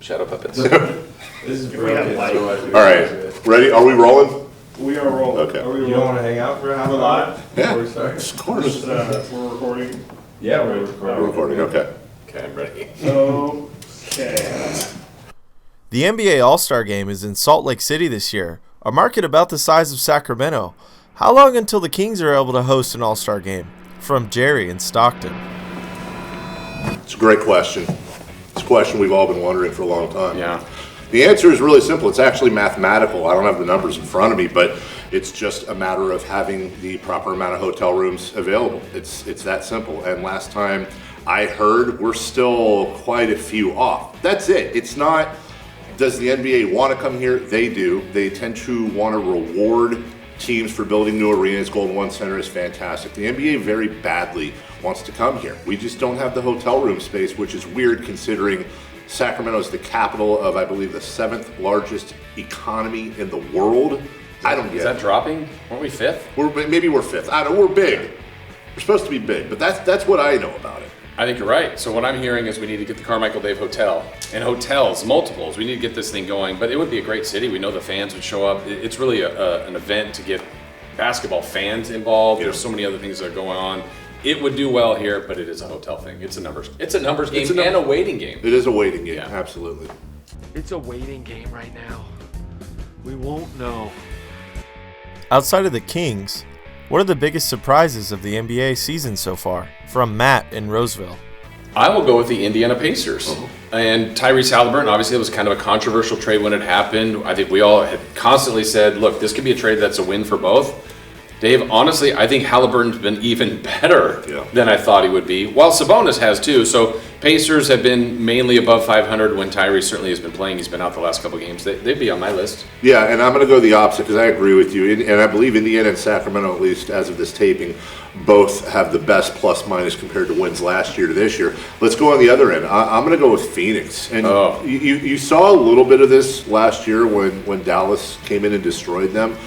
Shadow puppets. This is broken. All right, ready? Are we rolling? We are rolling. Okay. Are we You don't want to hang out for a half We're an hour? live? Yeah. Before we start? Of course. We're recording. Yeah, we're We're recording. recording. Okay. Okay, I'm ready. Okay. The NBA All-Star Game is in Salt Lake City this year, a market about the size of Sacramento. How long until the Kings are able to host an All-Star Game? From Jerry in Stockton. It's a great question. It's a question we've all been wondering for a long time. Yeah. The answer is really simple. It's actually mathematical. I don't have the numbers in front of me, but it's just a matter of having the proper amount of hotel rooms available. It's that simple. And last time I heard, we're still quite a few off. That's it. It's not, does the NBA want to come here? They do. They tend to want to reward teams for building new arenas. Golden One Center is fantastic. The NBA very badly wants to come here. We just don't have the hotel room space, which is weird considering Sacramento is the capital of, I believe, the 7th largest economy in the world. I don't get Is that it. dropping? Weren't we 5th? Maybe we're 5th. I don't know. We're big. We're supposed to be big, but that's what I know about it. I think you're right. So what I'm hearing is we need to get the Carmichael Dave Hotel and hotels, multiples. We need to get this thing going, but it would be a great city. We know the fans would show up. It's really an event to get basketball fans involved. Yeah. There's so many other things that are going on. It would do well here, but it is a hotel thing. It's a numbers game It's and a waiting game. It is a waiting game, Yeah. absolutely. It's a waiting game right now. We won't know. Outside of the Kings, what are the biggest surprises of the NBA season so far? From Matt in Roseville. I will go with the Indiana Pacers. And Tyrese Halliburton, obviously it was kind of a controversial trade when it happened. I think we all had constantly said, look, this could be a trade that's a win for both. Dave, honestly, I think Halliburton's been even better than I thought he would be, while Sabonis has too. So Pacers have been mainly above 500 when Tyrese certainly has been playing. He's been out the last couple games. They'd be on my list. Yeah, and I'm going to go the opposite because I agree with you. And I believe Indiana and Sacramento, at least as of this taping, both have the best plus-minus compared to wins last year to this year. Let's go on the other end. I'm going to go with Phoenix. And you saw a little bit of this last year when Dallas came in and destroyed them.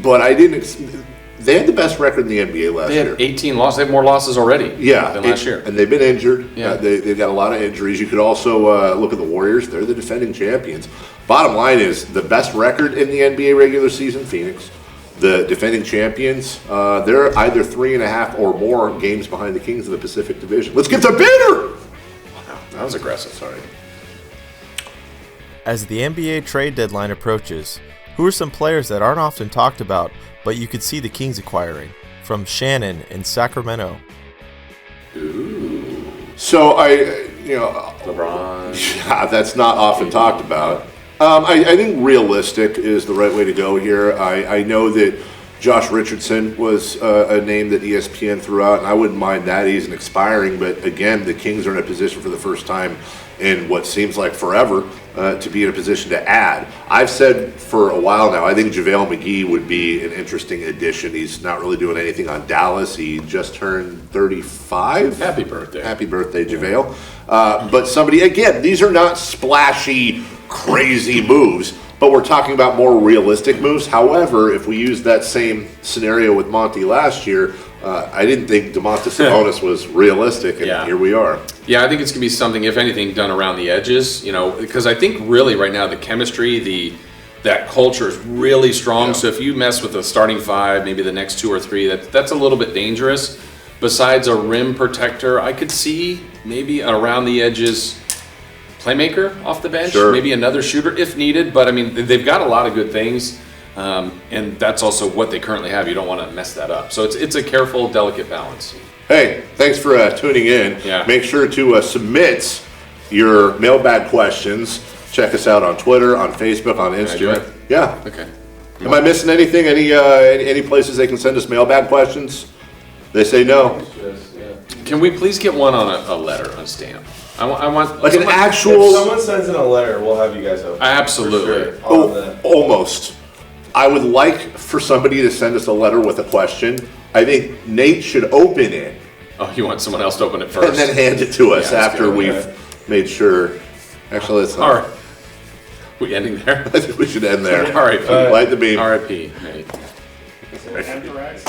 But I didn't. They had the best record in the NBA last year. They had 18 losses. They have more losses already than last year. And they've been injured. Yeah. They've got a lot of injuries. You could also look at the Warriors. They're the defending champions. Bottom line is the best record in the NBA regular season, Phoenix. The defending champions, they're either 3.5 or more games behind the Kings of the Pacific Division. Let's get the bidder! Wow, that was aggressive. Sorry. As the NBA trade deadline approaches, who are some players that aren't often talked about, but you could see the Kings acquiring? From Shannon in Sacramento. So LeBron. Yeah, that's not often talked about. I think realistic is the right way to go here. I know that Josh Richardson was a name that ESPN threw out, and I wouldn't mind that. He's an expiring, but again, the Kings are in a position for the first time in what seems like forever to be in a position to add. I've said for a while now, I think JaVale McGee would be an interesting addition. He's not really doing anything on Dallas. He just turned 35. Happy birthday. Happy birthday, JaVale. But somebody, again, these are not splashy, crazy moves, but we're talking about more realistic moves. However, if we use that same scenario with Monty last year, I didn't think Domantas Sabonis was realistic, and here we are. Yeah, I think it's going to be something, if anything, done around the edges, because I think really right now the chemistry, that culture is really strong. Yeah. So if you mess with the starting five, maybe the next 2 or 3, that's a little bit dangerous. Besides a rim protector, I could see maybe around the edges playmaker off the bench, maybe another shooter if needed. But I mean, they've got a lot of good things, and that's also what they currently have. You don't want to mess that up. So it's a careful, delicate balance. Hey, thanks for tuning in. Yeah. Make sure to submit your mailbag questions. Check us out on Twitter, on Facebook, on Instagram. do it? Yeah. Okay. Am I missing anything? Any places they can send us mailbag questions? They say no. Can we please get one on a letter, on a stamp? I want Like an If actual. someone sends in a letter, we'll have you guys open. Absolutely. For sure. On the- Almost. I would like for somebody to send us a letter with a question. I think Nate should open it Oh, you want someone else to open it first? and then hand it to us Yeah, that's after good. we've made sure. Actually, let's All not. right. We ending there? I think we should end there. R.I.P. Light the beam. R.I.P. Nate. Anthrax.